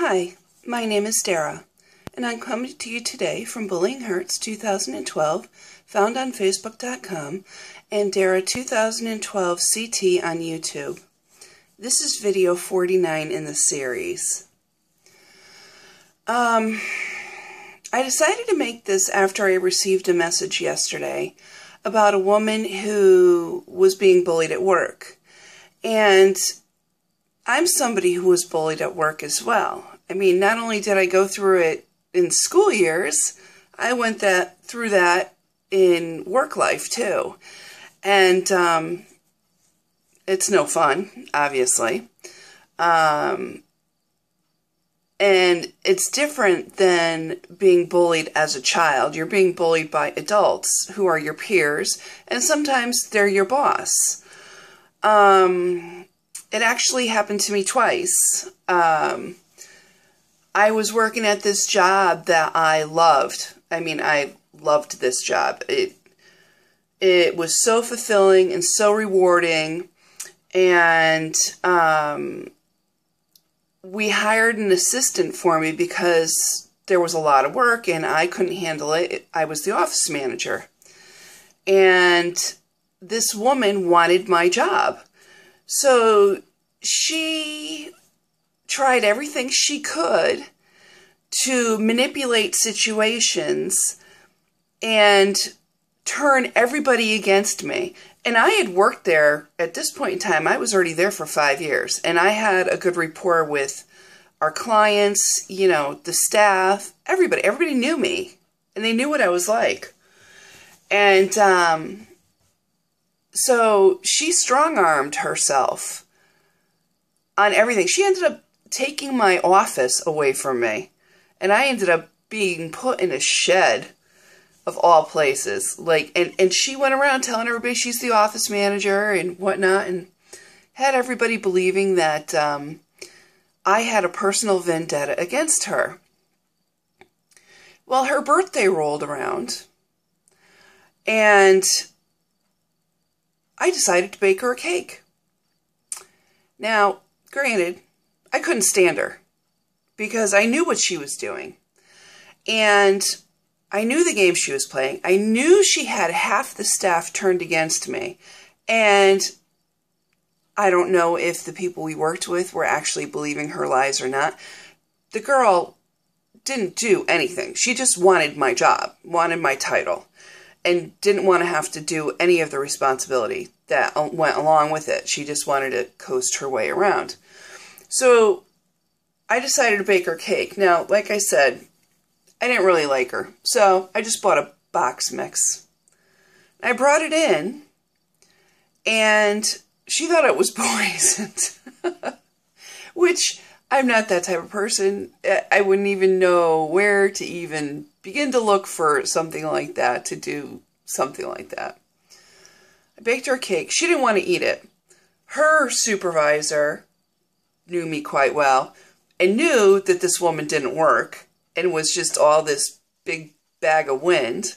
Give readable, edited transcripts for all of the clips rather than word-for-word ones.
Hi, my name is Dara, and I'm coming to you today from Bullyinghurts 2012, found on Facebook.com, and Dara 2012 CT on YouTube. This is video 49 in the series. I decided to make this after I received a message yesterday about a woman who was being bullied at work. And I'm somebody who was bullied at work as well. I mean, not only did I go through it in school years, I went through that in work life too. And it's no fun, obviously. And it's different than being bullied as a child. You're being bullied by adults who are your peers, and sometimes they're your boss. It actually happened to me twice. I was working at this job that I loved. I mean, I loved this job. It was so fulfilling and so rewarding. And we hired an assistant for me because there was a lot of work and I couldn't handle it. I was the office manager. And this woman wanted my job. So she tried everything she could to manipulate situations and turn everybody against me. And I had worked there, at this point in time, I was already there for 5 years. And I had a good rapport with our clients, you know, the staff, everybody. Everybody knew me. And they knew what I was like. And so she strong-armed herself on everything. She ended up taking my office away from me. And I ended up being put in a shed of all places. And she went around telling everybody she's the office manager and whatnot, and had everybody believing that I had a personal vendetta against her. Well, her birthday rolled around, and I decided to bake her a cake. Now, granted, I couldn't stand her because I knew what she was doing. And I knew the game she was playing. I knew she had half the staff turned against me. And I don't know if the people we worked with were actually believing her lies or not. The girl didn't do anything. She just wanted my job, wanted my title, and didn't want to have to do any of the responsibility that went along with it. She just wanted to coast her way around. So I decided to bake her cake. Now, like I said, I didn't really like her, so I just bought a box mix. I brought it in, and she thought it was poisoned, which I'm not that type of person. I wouldn't even know where to even begin to look for something like that, to do something like that. I baked her a cake. She didn't want to eat it. Her supervisor knew me quite well and knew that this woman didn't work and was just all this big bag of wind.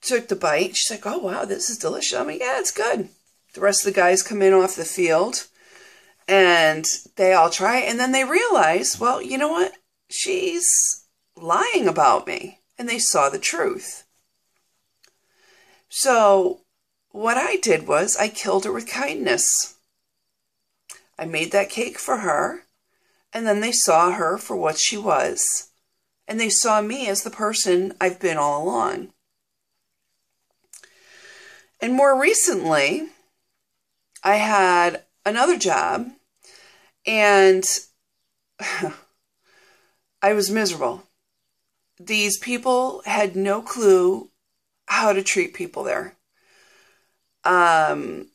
Took the bite. She's like, oh, wow, this is delicious. I'm like, yeah, it's good. The rest of the guys come in off the field, and they all try it. And then they realize, well, you know what? She's lying about me. And they saw the truth. So what I did was I killed her with kindness. I made that cake for her. And then they saw her for what she was. And they saw me as the person I've been all along. And more recently, I had another job, and I was miserable. These people had no clue how to treat people there. The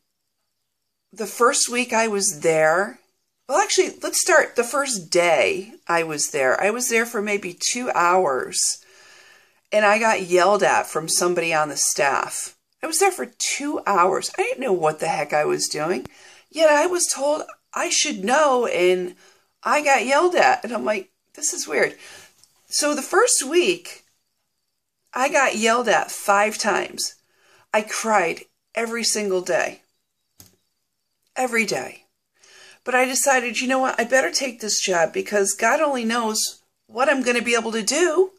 first week I was there, well, actually, let's start the first day I was there. I was there for maybe 2 hours, and I got yelled at from somebody on the staff. I was there for 2 hours. I didn't know what the heck I was doing, yet I was told I should know, and I got yelled at. And I'm like, this is weird. So the first week, I got yelled at 5 times. I cried every single day. Every day. But I decided, you know what, I better take this job because God only knows what I'm going to be able to do,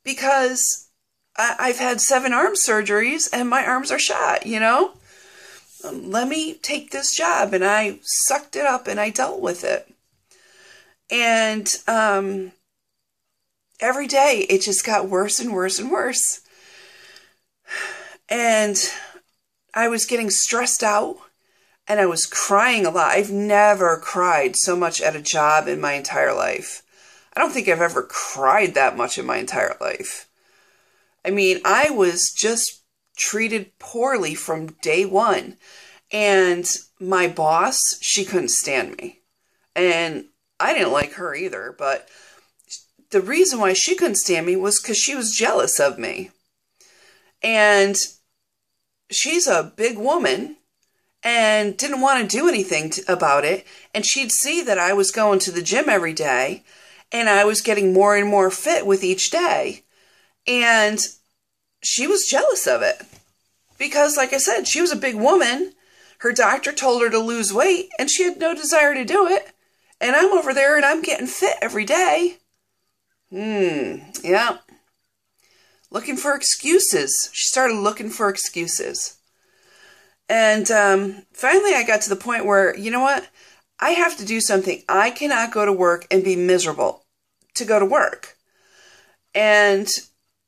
because I've had 7 arm surgeries and my arms are shot, you know? Let me take this job. And I sucked it up and I dealt with it. And every day it just got worse and worse and worse. And I was getting stressed out and I was crying a lot. I've never cried so much at a job in my entire life. I don't think I've ever cried that much in my entire life. I mean, I was just treated poorly from day one. And my boss, she couldn't stand me. And I didn't like her either. But the reason why she couldn't stand me was because she was jealous of me. And she's a big woman and didn't want to do anything about it. And she'd see that I was going to the gym every day and I was getting more and more fit with each day. And she was jealous of it because, like I said, she was a big woman. Her doctor told her to lose weight and she had no desire to do it. And I'm over there and I'm getting fit every day. Yeah. Looking for excuses. She started looking for excuses. And finally I got to the point where, you know what? I have to do something. I cannot go to work and be miserable to go to work. And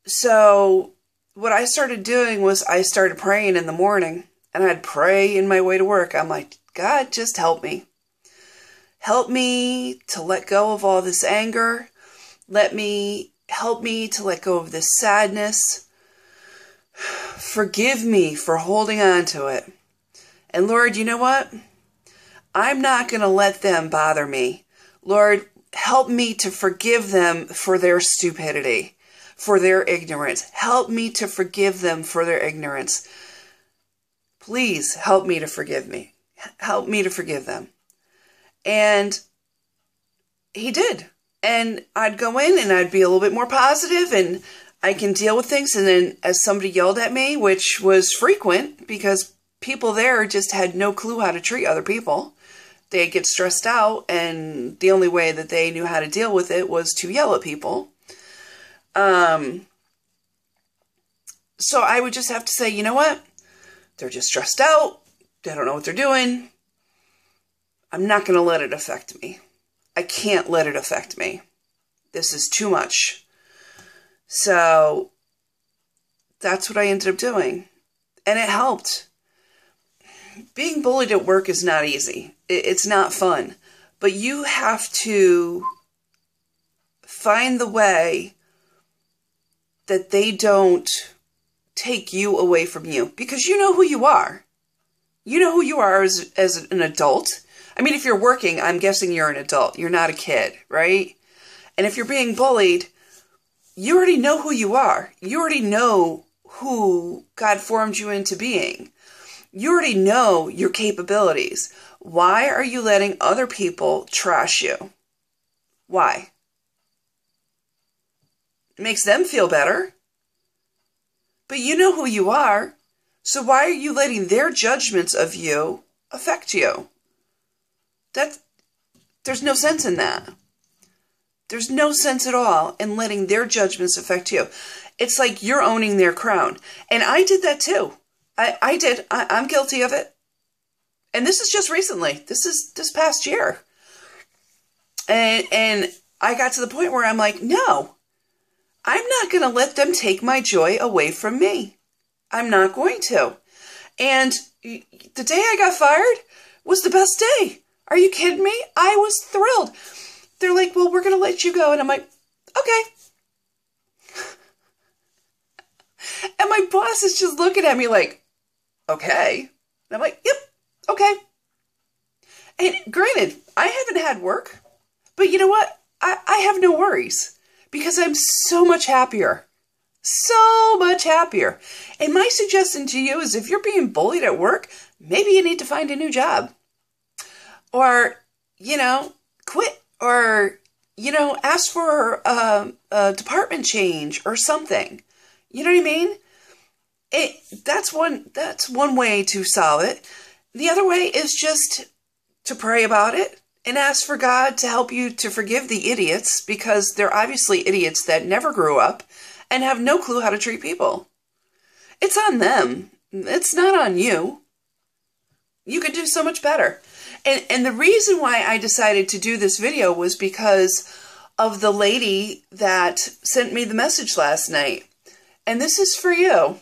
so what I started doing was I started praying in the morning. And I'd pray in my way to work. I'm like, God, just help me. Help me to let go of all this anger. Help me to let go of this sadness. Forgive me for holding on to it. And Lord, you know what? I'm not going to let them bother me. Lord, help me to forgive them for their stupidity, for their ignorance. Help me to forgive them for their ignorance. Please help me to forgive me. Help me to forgive them. And he did. And I'd go in and I'd be a little bit more positive and I can deal with things. And then as somebody yelled at me, which was frequent because people there just had no clue how to treat other people. They'd get stressed out and the only way that they knew how to deal with it was to yell at people. So I would just have to say, you know what? They're just stressed out. They don't know what they're doing. I'm not going to let it affect me. I can't let it affect me. This is too much. So that's what I ended up doing. And it helped. Being bullied at work is not easy. It's not fun. But you have to find the way that they don't take you away from you. Because you know who you are. You know who you are as an adult. I mean, if you're working, I'm guessing you're an adult. You're not a kid, right? And if you're being bullied, you already know who you are. You already know who God formed you into being. You already know your capabilities. Why are you letting other people trash you? Why? It makes them feel better. But you know who you are. So why are you letting their judgments of you affect you? There's no sense in that. There's no sense at all in letting their judgments affect you. It's like you're owning their crown. And I did that too. I did. I'm guilty of it. And this is just recently. This is this past year. And I got to the point where I'm like, no, I'm not going to let them take my joy away from me. I'm not going to. And the day I got fired was the best day. Are you kidding me? I was thrilled. They're like, well, we're going to let you go. And I'm like, okay. And my boss is just looking at me like, okay. And I'm like, yep, okay. And granted, I haven't had work. But you know what? I have no worries. Because I'm so much happier. So much happier. And my suggestion to you is if you're being bullied at work, maybe you need to find a new job. Or, quit. Or, ask for a department change or something. You know what I mean? That's one way to solve it. The other way is just to pray about it and ask for God to help you to forgive the idiots, because they're obviously idiots that never grew up and have no clue how to treat people. It's on them. It's not on you. You could do so much better. And the reason why I decided to do this video was because of the lady that sent me the message last night. And this is for you.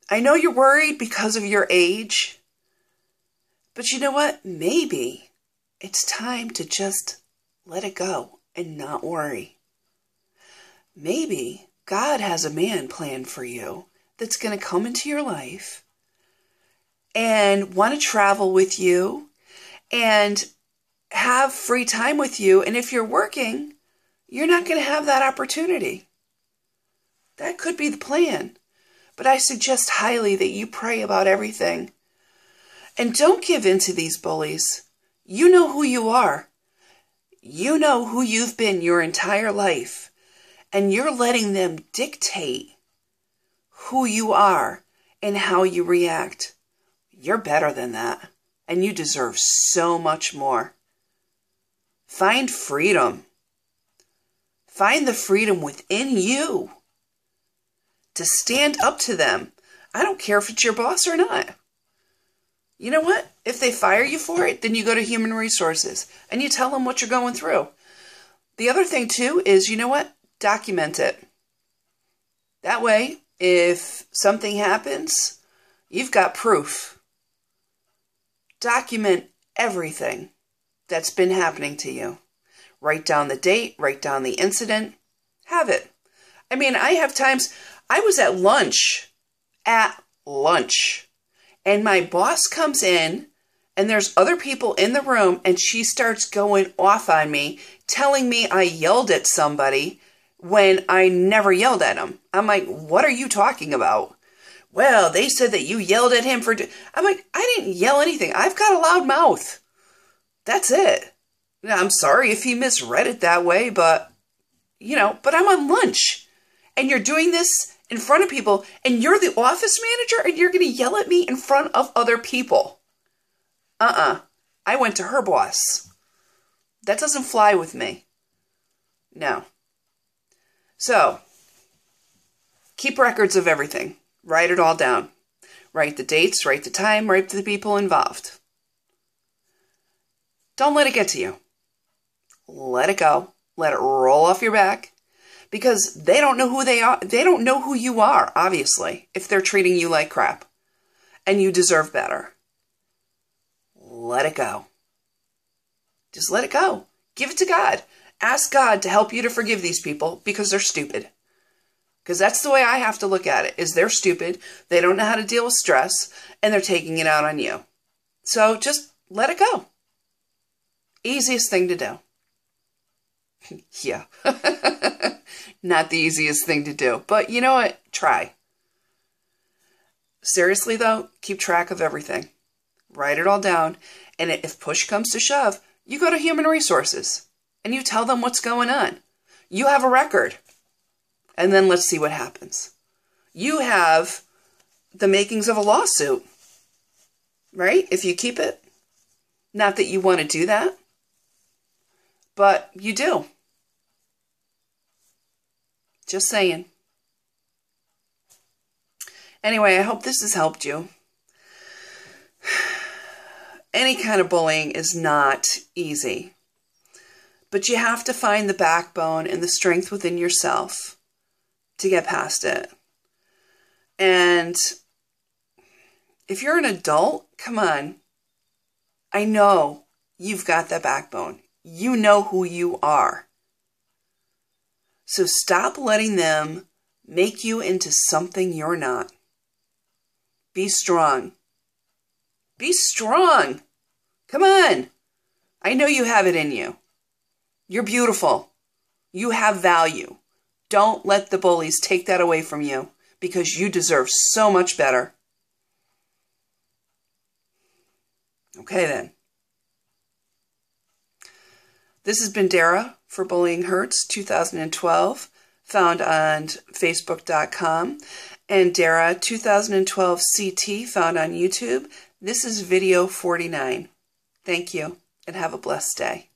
I know you're worried because of your age, but you know what? Maybe it's time to just let it go and not worry. Maybe God has a man planned for you that's going to come into your life and want to travel with you and have free time with you. And if you're working, you're not going to have that opportunity. That could be the plan. But I suggest highly that you pray about everything. And don't give in to these bullies. You know who you are. You know who you've been your entire life. And you're letting them dictate who you are and how you react. You're better than that. And you deserve so much more. Find freedom. Find the freedom within you to stand up to them. I don't care if it's your boss or not. You know what? If they fire you for it, then you go to human resources and you tell them what you're going through. The other thing too is, you know what? Document it. That way, if something happens, you've got proof. Document everything that's been happening to you. Write down the date, write down the incident, have it. I mean, I have times, I was at lunch, and my boss comes in, and there's other people in the room, and she starts going off on me, telling me I yelled at somebody when I never yelled at him. I'm like, what are you talking about? Well, they said that you yelled at him for... I'm like, I didn't yell anything. I've got a loud mouth. That's it. Now, I'm sorry if he misread it that way, but, you know, but I'm on lunch. And you're doing this in front of people, and you're the office manager, and you're going to yell at me in front of other people. I went to her boss. That doesn't fly with me. No. So, keep records of everything. Write it all down. Write the dates, write the time, write the people involved. Don't let it get to you. Let it go. Let it roll off your back. Because they don't know who they are. They don't know who you are, obviously, if they're treating you like crap. And you deserve better. Let it go. Just let it go. Give it to God. Ask God to help you to forgive these people because they're stupid. Because that's the way I have to look at it, is they're stupid, they don't know how to deal with stress, and they're taking it out on you. So just let it go. Easiest thing to do. Yeah. Not the easiest thing to do. But you know what? Try. Seriously, though, keep track of everything. Write it all down. And if push comes to shove, you go to human resources. And you tell them what's going on. You have a record. And then let's see what happens. You have the makings of a lawsuit. Right? If you keep it. Not that you want to do that. But you do. Just saying. Anyway, I hope this has helped you. Any kind of bullying is not easy. But you have to find the backbone and the strength within yourself to get past it. And if you're an adult, come on. I know you've got that backbone. You know who you are. So stop letting them make you into something you're not. Be strong. Be strong. Come on. I know you have it in you. You're beautiful. You have value. Don't let the bullies take that away from you because you deserve so much better. Okay then. This has been Dara for Bullyinghurts 2012, found on Facebook.com. and Dara 2012 CT found on YouTube. This is video 49. Thank you, and have a blessed day.